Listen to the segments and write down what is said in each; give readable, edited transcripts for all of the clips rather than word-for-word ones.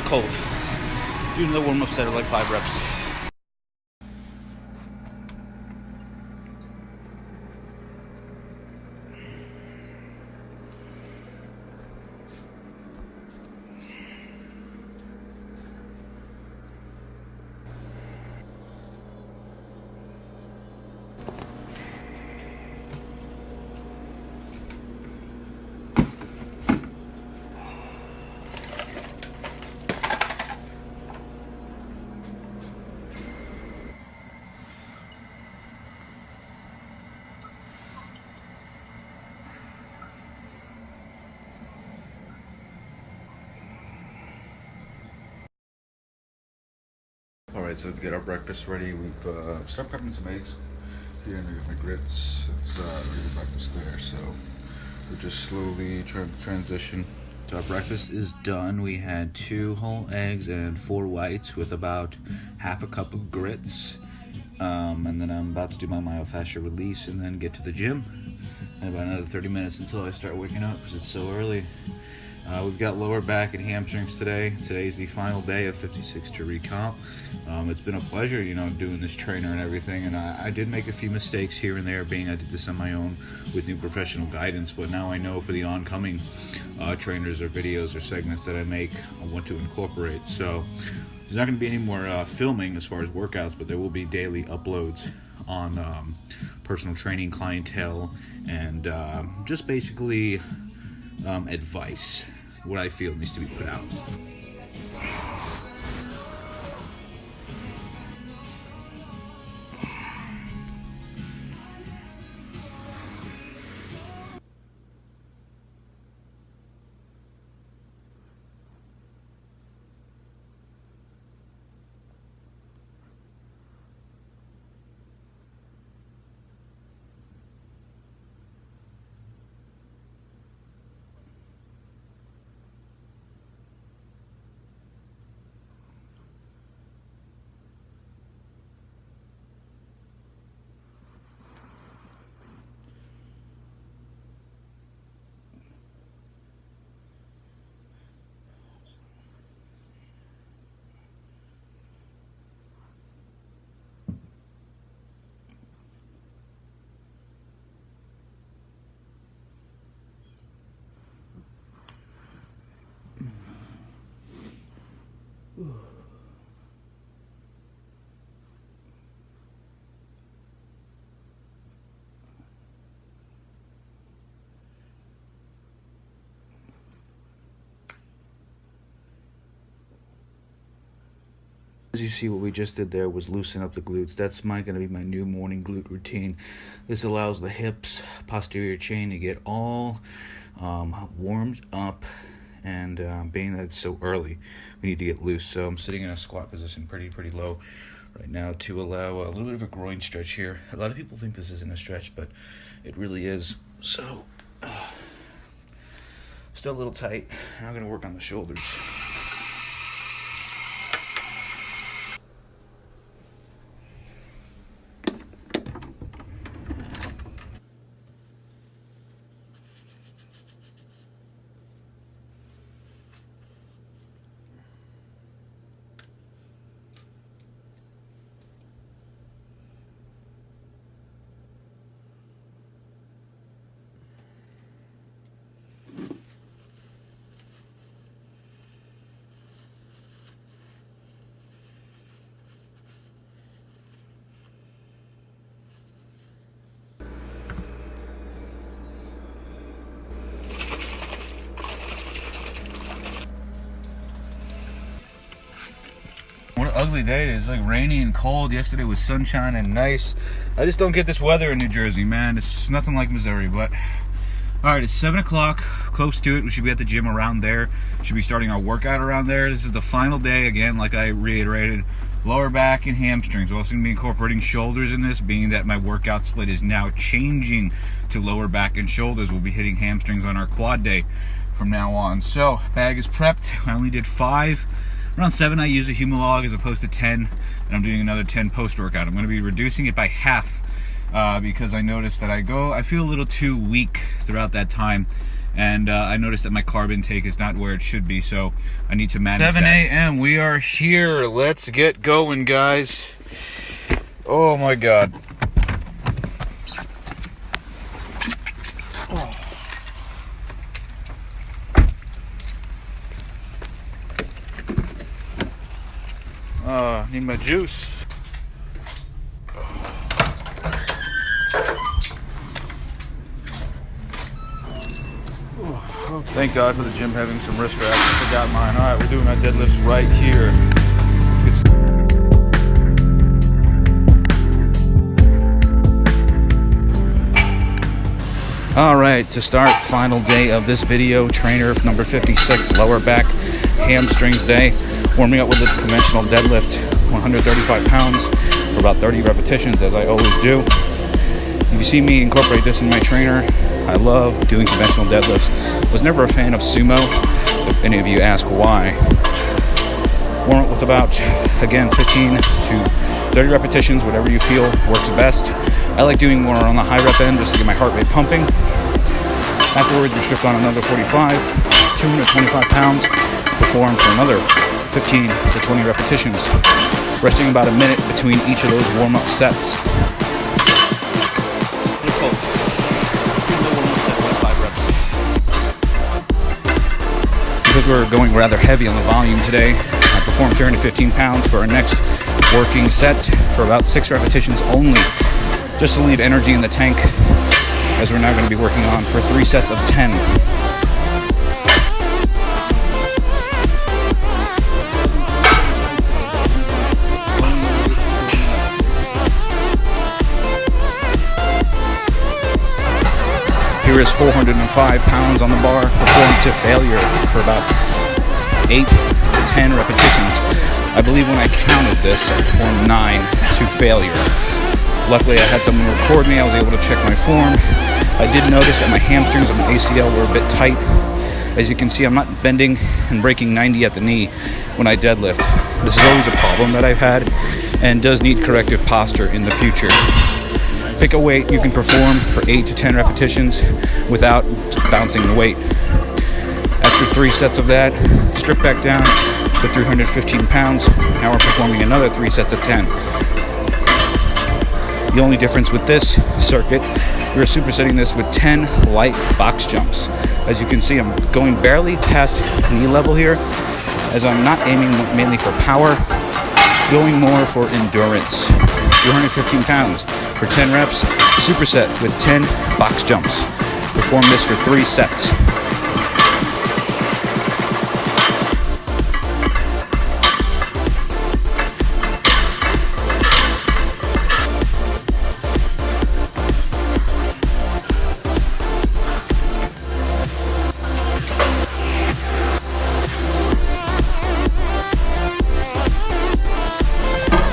cold. Doing the warm-ups that are like 5 reps. Alright, so to get our breakfast ready, we've started prepping some eggs. Here, and I got my grits. It's ready for breakfast there, so we're just slowly trying to transition. So our breakfast is done. We had 2 whole eggs and 4 whites with about half a cup of grits. And then I'm about to do my myofascial release and then get to the gym. And about another 30 minutes until I start waking up because it's so early. We've got lower back and hamstrings today. Today's the final day of 56 to recomp. It's been a pleasure, doing this trainer and everything. And I did make a few mistakes here and there, being I did this on my own with new professional guidance. But now I know for the oncoming trainers or videos or segments that I make, I want to incorporate. So there's not going to be any more filming as far as workouts, but there will be daily uploads on personal training, clientele, and just basically advice, what I feel needs to be put out. As you see, what we just did there was loosen up the glutes. That's going to be my new morning glute routine. This allows the hips, posterior chain to get all warmed up. And being that it's so early, we need to get loose. So I'm sitting in a squat position pretty low right now to allow a little bit of a groin stretch here. A lot of people think this isn't a stretch, but it really is. So still a little tight. Now I'm going to work on the shoulders. What an ugly day. It's like rainy and cold. Yesterday was sunshine and nice. I just don't get this weather in New Jersey, man. It's nothing like Missouri, but alright, it's 7 o'clock, close to it. We should be at the gym around there. Should be starting our workout around there. This is the final day, again, like I reiterated. Lower back and hamstrings. We're also going to be incorporating shoulders in this, being that my workout split is now changing to lower back and shoulders. We'll be hitting hamstrings on our quad day from now on. So, bag is prepped. I only did 5. Around 7 I use a Humalog as opposed to 10, and I'm doing another 10 post-workout. I'm going to be reducing it by half because I noticed that I feel a little too weak throughout that time, and I noticed that my carb intake is not where it should be, so I need to manage 7 that. a.m. We are here. Let's get going, guys. Oh my God. Need my juice. Oh, thank God for the gym having some wrist straps. I forgot mine. Alright, we're doing our deadlifts right here. Let's get started. Alright, to start, final day of this video trainer, number 56, lower back hamstrings day. Warming up with a conventional deadlift, 135 pounds for about 30 repetitions, as I always do. If you see me incorporate this in my trainer, I love doing conventional deadlifts. Was never a fan of sumo, if any of you ask why. Warm up with about, again, 15 to 30 repetitions, whatever you feel works best. I like doing more on the high rep end just to get my heart rate pumping. Afterwards, we shift on another 45, 225 pounds, perform for another 15 to 20 repetitions, resting about a minute between each of those warm-up sets. Because we're going rather heavy on the volume today, I performed 10 to 15 pounds for our next working set for about 6 repetitions only, just to leave energy in the tank, as we're now going to be working on for 3 sets of 10. Here is 405 pounds on the bar, performed to failure for about 8 to 10 repetitions. I believe when I counted this, I performed 9 to failure. Luckily, I had someone record me. I was able to check my form. I did notice that my hamstrings and my ACL were a bit tight. As you can see, I'm not bending and breaking 90 at the knee when I deadlift. This is always a problem that I've had and does need corrective posture in the future. Pick a weight you can perform for 8 to 10 repetitions without bouncing the weight. After 3 sets of that, strip back down to 315 pounds. Now we're performing another 3 sets of 10. The only difference with this circuit, we're supersetting this with 10 light box jumps. As you can see, I'm going barely past knee level here, as I'm not aiming mainly for power, going more for endurance. 315 pounds for 10 reps, superset with 10 box jumps. Perform this for 3 sets.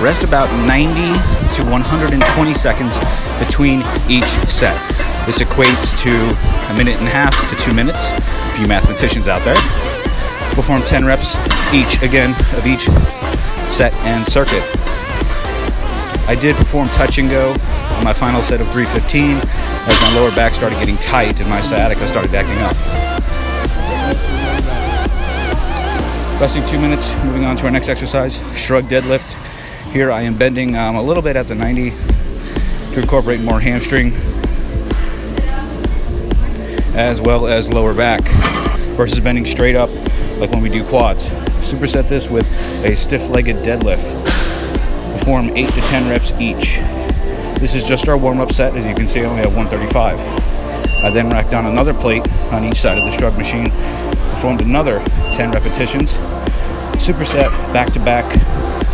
Rest about 90 to 120 seconds between each set. This equates to 1.5 minutes to 2 minutes, for you mathematicians out there. Perform 10 reps each, again, of each set and circuit. I did perform touch and go on my final set of 315 as my lower back started getting tight and my sciatica started acting up. Resting 2 minutes, moving on to our next exercise, shrug deadlift. Here I am bending a little bit at the 90 to incorporate more hamstring as well as lower back versus bending straight up like when we do quads. Superset this with a stiff-legged deadlift. Perform 8 to 10 reps each. This is just our warm-up set. As you can see, I only have 135. I then racked on another plate on each side of the shrug machine, performed another 10 repetitions, superset back-to-back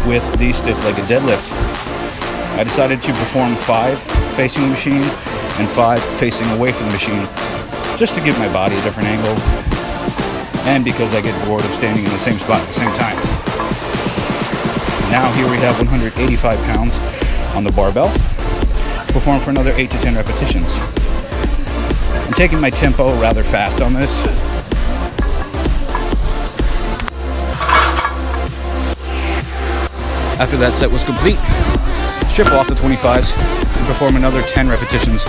with the stiff-legged deadlift. I decided to perform 5 facing the machine and 5 facing away from the machine, just to give my body a different angle, and because I get bored of standing in the same spot at the same time. Now here we have 185 pounds on the barbell. Perform for another 8 to 10 repetitions. I'm taking my tempo rather fast on this. After that set was complete, strip off the 25s and perform another 10 repetitions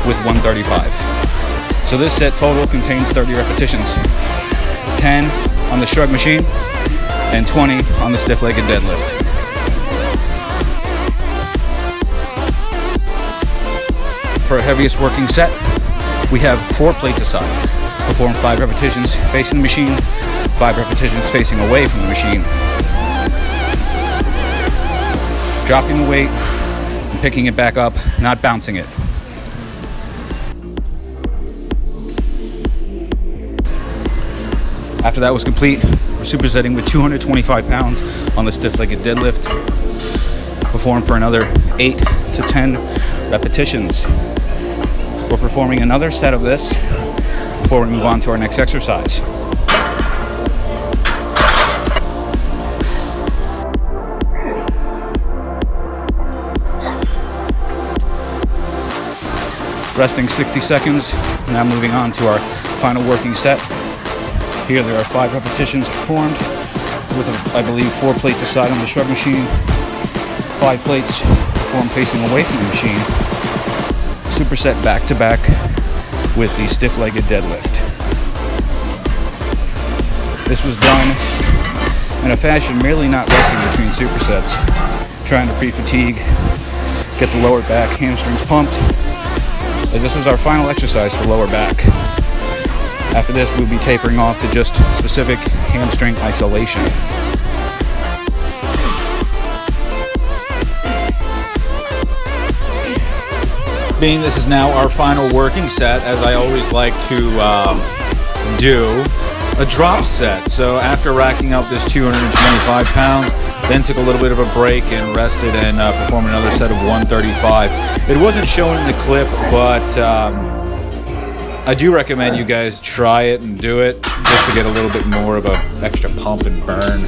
with 135. So this set total contains 30 repetitions, 10 on the shrug machine and 20 on the stiff-legged deadlift. For our heaviest working set, we have 4 plates aside. Perform 5 repetitions facing the machine, 5 repetitions facing away from the machine. Dropping the weight and picking it back up, not bouncing it. After that was complete, we're supersetting with 225 pounds on the stiff-legged deadlift. Perform for another 8 to 10 repetitions. We're performing another set of this before we move on to our next exercise. Resting 60 seconds, now moving on to our final working set. Here there are 5 repetitions performed with, I believe, 4 plates aside on the shrug machine, 5 plates performed facing away from the machine. Superset back to back with the stiff-legged deadlift. This was done in a fashion merely not resting between supersets, trying to pre-fatigue, get the lower back hamstrings pumped, as this was our final exercise for lower back. After this, we'll be tapering off to just specific hamstring isolation. Being this is now our final working set, as I always like to do, a drop set. So after racking up this 225 pounds, then took a little bit of a break and rested and performed another set of 135. It wasn't shown in the clip, but I do recommend you guys try it and do it just to get a little bit more of a extra pump and burn.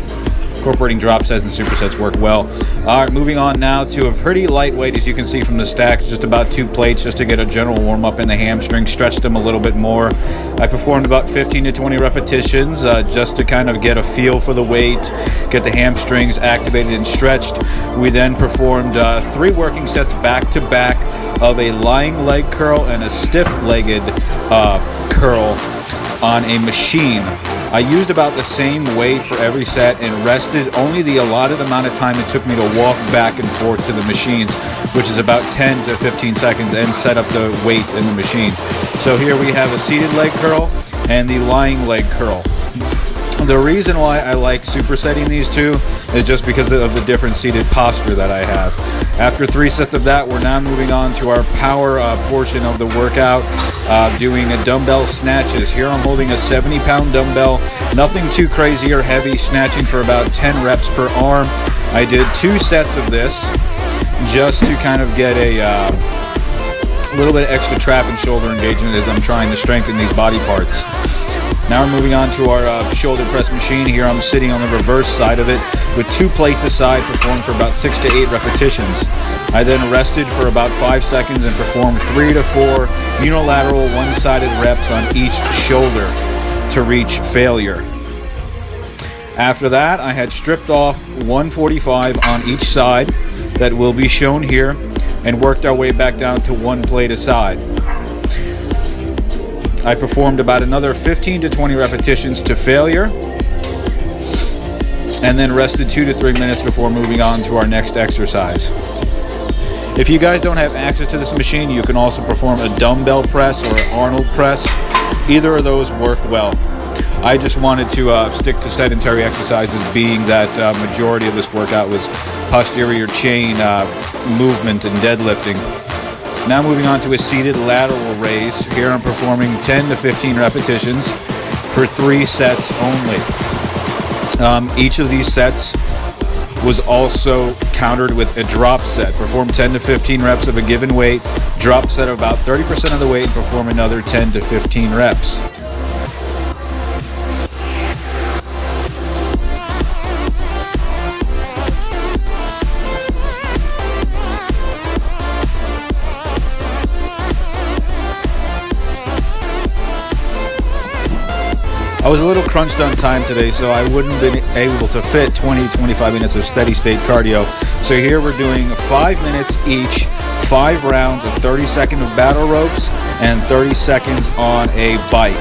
Incorporating drop sets and supersets work well. All right, moving on now to a pretty lightweight, as you can see from the stacks, just about 2 plates just to get a general warm up in the hamstring, stretch them a little bit more. I performed about 15 to 20 repetitions just to kind of get a feel for the weight, get the hamstrings activated and stretched. We then performed 3 working sets back to back of a lying leg curl and a stiff-legged curl on a machine. I used about the same weight for every set and rested only the allotted amount of time it took me to walk back and forth to the machines, which is about 10 to 15 seconds, and set up the weight in the machine. So here we have a seated leg curl and the lying leg curl. The reason why I like supersetting these two is just because of the different seated posture that I have. After 3 sets of that, we're now moving on to our power portion of the workout, doing a dumbbell snatches. Here I'm holding a 70-pound dumbbell, nothing too crazy or heavy, snatching for about 10 reps per arm. I did 2 sets of this just to kind of get a little bit of extra trap and shoulder engagement as I'm trying to strengthen these body parts. Now we're moving on to our shoulder press machine. Here I'm sitting on the reverse side of it with 2 plates aside, performed for about 6 to 8 repetitions. I then rested for about 5 seconds and performed 3 to 4 unilateral one-sided reps on each shoulder to reach failure. After that, I had stripped off 145 on each side that will be shown here and worked our way back down to 1 plate aside. I performed about another 15 to 20 repetitions to failure and then rested 2 to 3 minutes before moving on to our next exercise. If you guys don't have access to this machine, you can also perform a dumbbell press or an Arnold press. Either of those work well. I just wanted to stick to sedentary exercises, being that majority of this workout was posterior chain movement and deadlifting. Now moving on to a seated lateral raise. Here I'm performing 10 to 15 repetitions for 3 sets only. Each of these sets was also countered with a drop set. Perform 10 to 15 reps of a given weight, drop set of about 30% of the weight, and perform another 10 to 15 reps. I was a little crunched on time today, so I wouldn't have been able to fit 20-25 minutes of steady state cardio. So here we're doing 5 minutes each, 5 rounds of 30-second of battle ropes, and 30 seconds on a bike.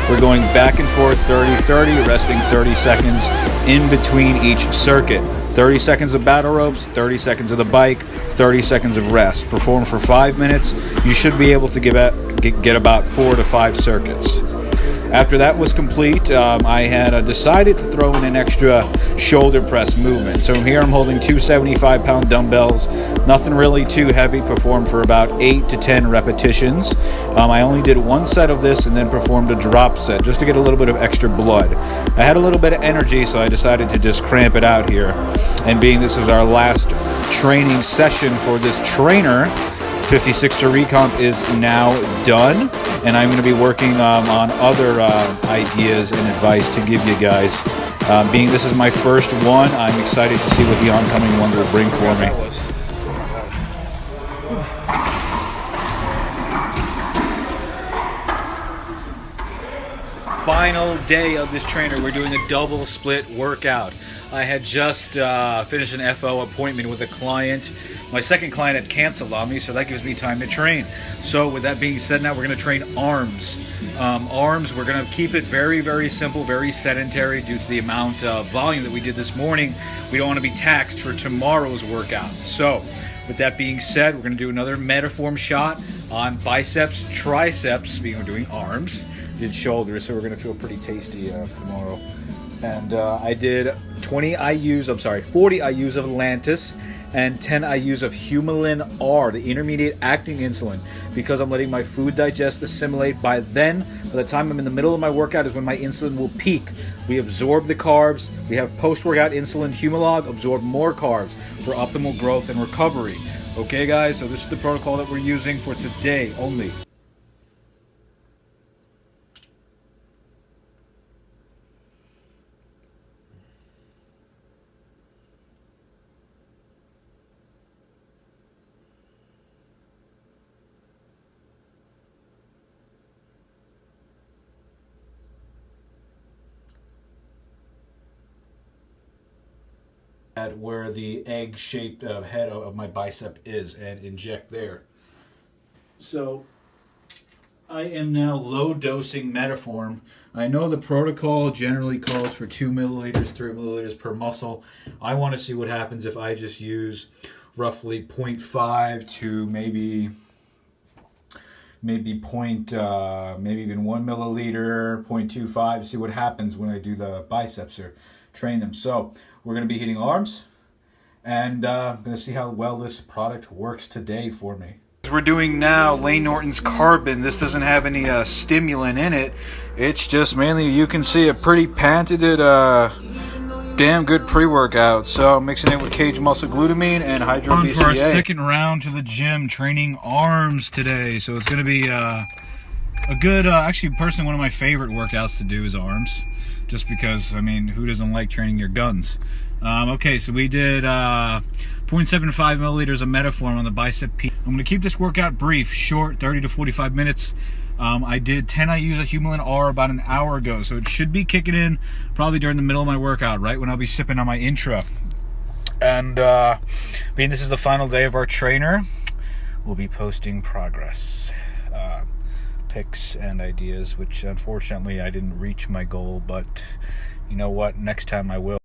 We're going back and forth 30-30, resting 30 seconds in between each circuit. 30 seconds of battle ropes, 30 seconds of the bike, 30 seconds of rest. Perform for 5 minutes. You should be able to get about 4 to 5 circuits. After that was complete, I had decided to throw in an extra shoulder press movement. So here I'm holding 2 75-pound dumbbells, nothing really too heavy, performed for about 8 to 10 repetitions. I only did 1 set of this and then performed a drop set just to get a little bit of extra blood. I had a little bit of energy, so I decided to just cramp it out here. And being this is our last training session for this trainer, 56 To Recomp is now done, and I'm going to be working on other ideas and advice to give you guys. Being this is my first one, I'm excited to see what the oncoming one will bring for me. Final day of this trainer. We're doing a double split workout. I had just finished an FO appointment with a client. My second client had canceled on me, so that gives me time to train. So with that being said, now we're going to train arms. Arms, we're going to keep it very, very simple, very sedentary due to the amount of volume that we did this morning. We don't want to be taxed for tomorrow's workout. So with that being said, we're going to do another metaform shot on biceps, triceps, being we're doing arms. Did shoulders, so we're going to feel pretty tasty tomorrow. And I did 40 IUs of Lantus and 10 IUs of Humulin R, the intermediate acting insulin, because I'm letting my food digest, assimilate. By the time I'm in the middle of my workout is when my insulin will peak. We absorb the carbs. We have post-workout insulin, Humalog, absorb more carbs for optimal growth and recovery. Okay, guys, so this is the protocol that we're using for today only. At where the egg-shaped head of my bicep is and inject there. So I am now low dosing Metaform. I know the protocol generally calls for 2 milliliters, 3 milliliters per muscle. I want to see what happens if I just use roughly 0.5 to maybe even 1 milliliter, 0.25, see what happens when I do the biceps or train them. So we're going to be hitting arms, and I'm going to see how well this product works today for me. We're doing now Lane Norton's Carbon. This doesn't have any stimulant in it. It's just mainly, you can see, a pretty patented, damn good pre-workout. So mixing it with cage muscle glutamine and hydro BCA. On for our second round to the gym, training arms today. So it's going to be a good, actually personally one of my favorite workouts to do is arms. Just because, I mean, who doesn't like training your guns? Okay, so we did 0.75 milliliters of Metaform on the bicep peak. I'm going to keep this workout brief, short, 30 to 45 minutes. I did 10 IUs of Humulin R about an hour ago, so it should be kicking in probably during the middle of my workout, right when I'll be sipping on my intra. And being this is the final day of our trainer, we'll be posting progress. Pics and ideas, which unfortunately I didn't reach my goal, but you know what, next time I will.